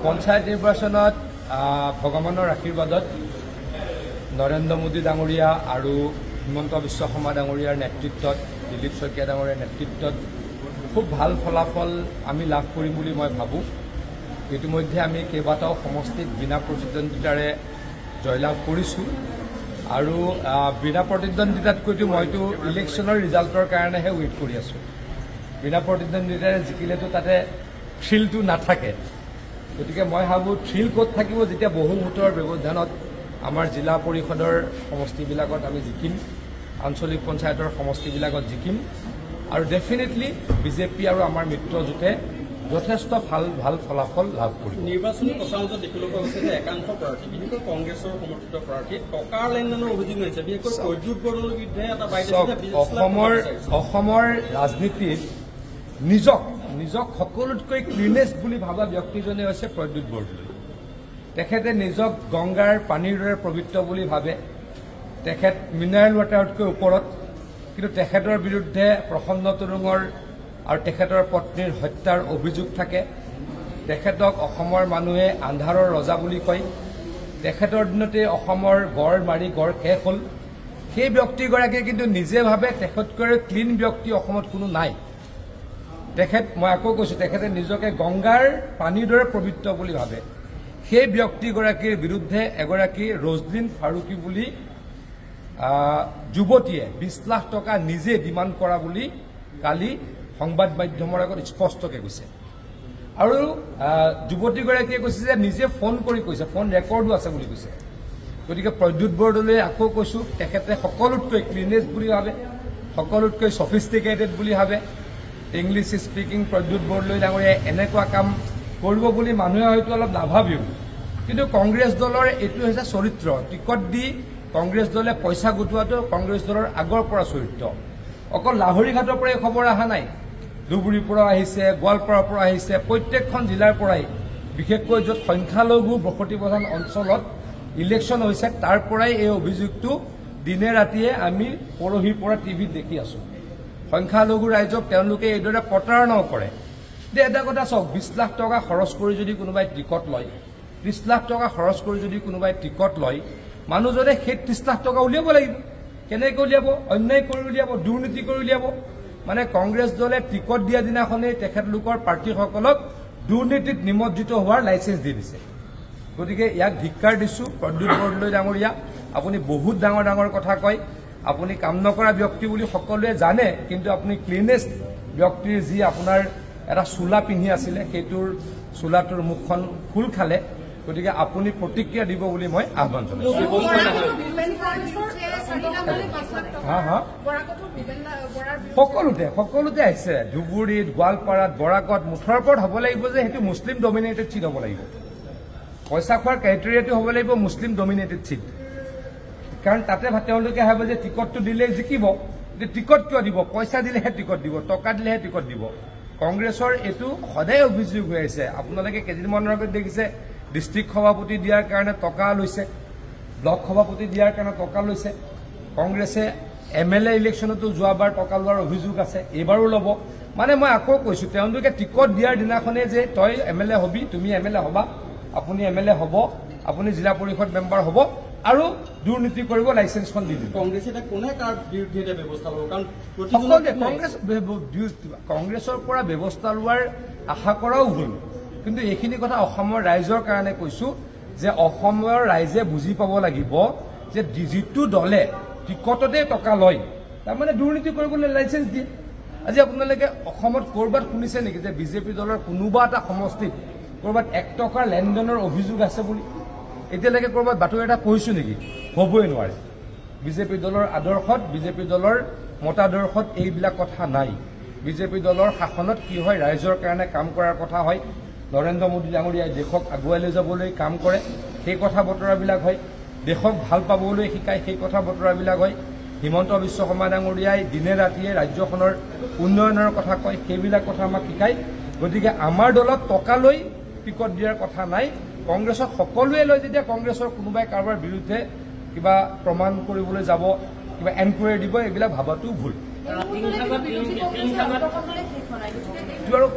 পঞ্চায়ত নিৰ্বাচনত ভগৱানৰ আশীৰ্বাদত নৰেন্দ্ৰ মোদী ডাঙৰীয়া আৰু হিমন্ত বিশ্ব শৰ্মা ডাঙৰীয়াৰ নেতৃত্বত দিলীপ শইকীয়া ডাঙৰীয়াৰ নেতৃত্বত খুব ভাল ফলাফল আমি লাভ কৰিম বুলি মই ভাবোঁ। ইতিমধ্যে আমি কেইবাটাও সমষ্টিত বিনা প্ৰতিদ্বন্দ্বিতাৰে জয়লাভ কৰিছোঁ আৰু বিনা প্ৰতিদ্বন্দ্বিতাতকৈতো মইতো ইলেকশ্যনৰ ৰিজাল্টৰ কাৰণেহে ৱেইট কৰি আছোঁ। বিনা প্ৰতিদ্বন্দ্বিতাৰে জিকিলেতো তাতে থ্ৰিলটো নাথাকে। গতিকে মই ভাবোঁ থ্ৰিল ক'ত থাকিব যেতিয়া বহুমূতৰ ব্যৱধানত আমাৰ জিলা পৰিষদৰ সমষ্টিবিলাকত আমি জিকিম, আঞ্চলিক পঞ্চায়তৰ সমষ্টিবিলাকত জিকিম আৰু ডেফিনেটলি বিজেপি আৰু আমাৰ মিত্ৰজোঁটে যথেষ্ট ভাল ফলাফল লাভ কৰিব। নিৰ্বাচনী প্ৰচাৰত দেখিবলৈ পোৱা গৈছে যে একাংশ প্ৰাৰ্থী বিশেষকৈ কংগ্ৰেছৰ সমৰ্থিত প্ৰাৰ্থী টকাৰ লেনদেনৰ অভিযোগ হৈছে, বিশেষকৈ প্ৰদ্যুৎ বৰদলৈৰ বিৰুদ্ধে এটা অসমৰ ৰাজনীতিত নিজক সকলোতকৈ ক্লিনেষ্ট বুলি ভাবা ব্যক্তিজনে হৈছে প্ৰদ্যুৎ বৰদলৈ। তেখেতে নিজক গংগাৰ পানীৰ দৰে পবিত্ৰ বুলি ভাবে, তেখেত মিনাৰেল ৱাটাৰতকৈ ওপৰত, কিন্তু তেখেতৰ বিৰুদ্ধে প্ৰসন্ন তৰুঙৰ আৰু তেখেতৰ পত্নীৰ হত্যাৰ অভিযোগ থাকে। তেখেতক অসমৰ মানুহে আন্ধাৰৰ ৰজা বুলি কয়। তেখেতৰ দিনতে অসমৰ গড় মাৰি গড় শেষ হ'ল। সেই ব্যক্তিগৰাকীয়ে কিন্তু নিজে ভাবে তেখেতকৈ ক্লিন ব্যক্তি অসমত কোনো নাই। মই আকৌ কৈছোঁ, তেখেতে নিজকে গংগাৰ পানীৰ দৰে পবিত্ৰ বুলি ভাবে। সেই ব্যক্তিগৰাকীৰ বিৰুদ্ধে এগৰাকী ৰজলিন ফাৰুকী বুলি যুৱতীয়ে 20 লাখ টকা নিজে ডিমাণ্ড কৰা বুলি কালি সংবাদ মাধ্যমৰ আগত স্পষ্টকৈ কৈছে। আৰু যুৱতীগৰাকীয়ে কৈছে যে নিজে ফোন কৰি কৈছে, ফোন ৰেকৰ্ডো আছে বুলি কৈছে। গতিকে প্ৰদ্যুৎ বৰদলৈ আকৌ কৈছোঁ, তেখেতে সকলোতকৈ ক্লিনেষ্ট বুলি ভাবে, সকলোতকৈ ছফিষ্টিকেটেড বুলি ভাবে। ইংলিছ স্পিকিং প্ৰদ্যুৎ বৰদলৈ ডাঙৰীয়াই এনেকুৱা কাম কৰিব বুলি মানুহে হয়তো অলপ নাভাবিও, কিন্তু কংগ্ৰেছ দলৰ এইটো হৈছে চৰিত্ৰ। টিকট দি কংগ্ৰেছ দলে পইচা গোটোৱাটো কংগ্ৰেছ দলৰ আগৰ পৰা চৰিত্ৰ। অকল লাহৰীঘাটৰ পৰাই খবৰ অহা নাই, ধুবুৰীৰ পৰা আহিছে, গোৱালপাৰাৰ পৰা আহিছে, প্ৰত্যেকখন জিলাৰ পৰাই, বিশেষকৈ য'ত সংখ্যালঘু বসতিপ্ৰধান অঞ্চলত ইলেকশ্যন হৈছে তাৰ পৰাই এই অভিযোগটো দিনে ৰাতিয়ে আমি পৰহিৰ পৰা টিভিত দেখি আছোঁ। সংখ্যালঘু ৰাইজক তেওঁলোকে এইদৰে প্ৰতাৰণাও কৰে। এটা কথা চাওক, 20 লাখ টকা খৰচ কৰি যদি কোনোবাই টিকট লয়, 30 লাখ টকা খৰচ কৰি যদি কোনোবাই টিকট লয়, মানুহজনে সেই 30 লাখ টকা উলিয়াব লাগিব। কেনেকৈ উলিয়াব? অন্যায় কৰি উলিয়াব, দুৰ্নীতি কৰি উলিয়াব। মানে কংগ্ৰেছ দলে টিকট দিয়া দিনাখনেই তেখেতলোকৰ প্ৰাৰ্থীসকলক দুৰ্নীতিত নিমজ্জিত হোৱাৰ লাইচেঞ্চ দি দিছে। গতিকে ইয়াক ধিক্কাৰ দিছোঁ। প্ৰদ্যুৎ বৰদলৈ ডাঙৰীয়া, আপুনি বহুত ডাঙৰ ডাঙৰ কথা কয়, আপুনি কাম নকৰা ব্যক্তি বুলি সকলোৱে জানে, কিন্তু আপুনি ক্লিনেষ্ট ব্যক্তিৰ যি আপোনাৰ এটা চোলা পিন্ধি আছিলে, সেইটোৰ চোলাটোৰ মুখখন খোল খালে। গতিকে আপুনি প্ৰতিক্ৰিয়া দিব বুলি মই আহ্বান জনাইছোঁ। সকলোতে আহিছে, ধুবুৰীত, গোৱালপাৰাত, বৰাকত, মুঠৰ ওপৰত হ'ব লাগিব যে সেইটো মুছলিম ডমিনেটেড চিট হ'ব লাগিব। পইচা খোৱাৰ ক্ৰাইটেৰিয়াটো হ'ব লাগিব মুছলিম ডমিনেটেড চিট। কাৰণ তাতে তেওঁলোকে ভাবে যে টিকটটো দিলেই জিকিব। টিকট কিয় দিব? পইচা দিলেহে টিকট দিব, টকা দিলেহে টিকট দিব। কংগ্ৰেছৰ এইটো সদায় অভিযোগ হৈ আছে। আপোনালোকে কেইদিনমানৰ আগত দেখিছে ডিষ্ট্ৰিক্ট সভাপতি দিয়াৰ কাৰণে টকা লৈছে, ব্লক সভাপতি দিয়াৰ কাৰণে টকা লৈছে। কংগ্ৰেছে MLA ইলেকশ্যনতো যোৱাবাৰ টকা লোৱাৰ অভিযোগ আছে, এইবাৰো ল'ব। মানে মই আকৌ কৈছোঁ, তেওঁলোকে টিকট দিয়াৰ দিনাখনে যে তই MLA হবি, তুমি MLA হবা, আপুনি MLA হ'ব, আপুনি জিলা পৰিষদ মেম্বাৰ হ'ব আৰু দুৰ্নীতি কৰিব, লাইচেঞ্চখন দি দিব। কংগ্ৰেছে কোনে কাৰ বিৰুদ্ধে ব্যৱস্থা ল'ব? কাৰণ কংগ্ৰেছৰ পৰা ব্যৱস্থা লোৱাৰ আশা কৰাও ভুল। কিন্তু এইখিনি কথা অসমৰ ৰাইজৰ কাৰণে কৈছোঁ যে অসমৰ ৰাইজে বুজি পাব লাগিব যে যিটো দলে টিকটতে টকা লয় তাৰমানে দুৰ্নীতি কৰিবলৈ লাইচেঞ্চ দিয়ে। আজি আপোনালোকে অসমত ক'ৰবাত শুনিছে নেকি যে বিজেপি দলৰ কোনোবা এটা সমষ্টিত ক'ৰবাত 1 টকাৰ লেনদেনৰ অভিযোগ আছে বুলি? এতিয়ালৈকে ক'ৰবাত বাতৰি এটা পঢ়িছোঁ নেকি? হ'বই নোৱাৰে। বিজেপি দলৰ আদৰ্শত, বিজেপি দলৰ মতাদৰ্শত এইবিলাক কথা নাই। বিজেপি দলৰ শাসনত কি হয়, ৰাইজৰ কাৰণে কাম কৰাৰ কথা হয়। নৰেন্দ্ৰ মোদী ডাঙৰীয়াই দেশক আগুৱাই লৈ যাবলৈ কাম কৰে, সেই কথা বতৰাবিলাক হয়। দেশক ভাল পাবলৈ শিকায়, সেই কথা বতৰাবিলাক হয়। হিমন্ত বিশ্ব শৰ্মা ডাঙৰীয়াই দিনে ৰাতিয়ে ৰাজ্যখনৰ উন্নয়নৰ কথা কয়, সেইবিলাক কথা আমাক শিকায়। গতিকে আমাৰ দলত টকা লৈ টিকট দিয়াৰ কথা নাই। কংগ্ৰেছক সকলোৱে লয়, যেতিয়া কংগ্ৰেছৰ কোনোবাই কাৰোবাৰ বিৰুদ্ধে কিবা প্ৰমাণ কৰিবলৈ যাব, কিবা এনকুৱাৰী দিব, এইবিলাক ভাবাটো ভুল। বিৰোধী কংগ্ৰেছৰ অন্তকণ্ডলে শেষ হোৱা নাই গতিকে এইটো আৰু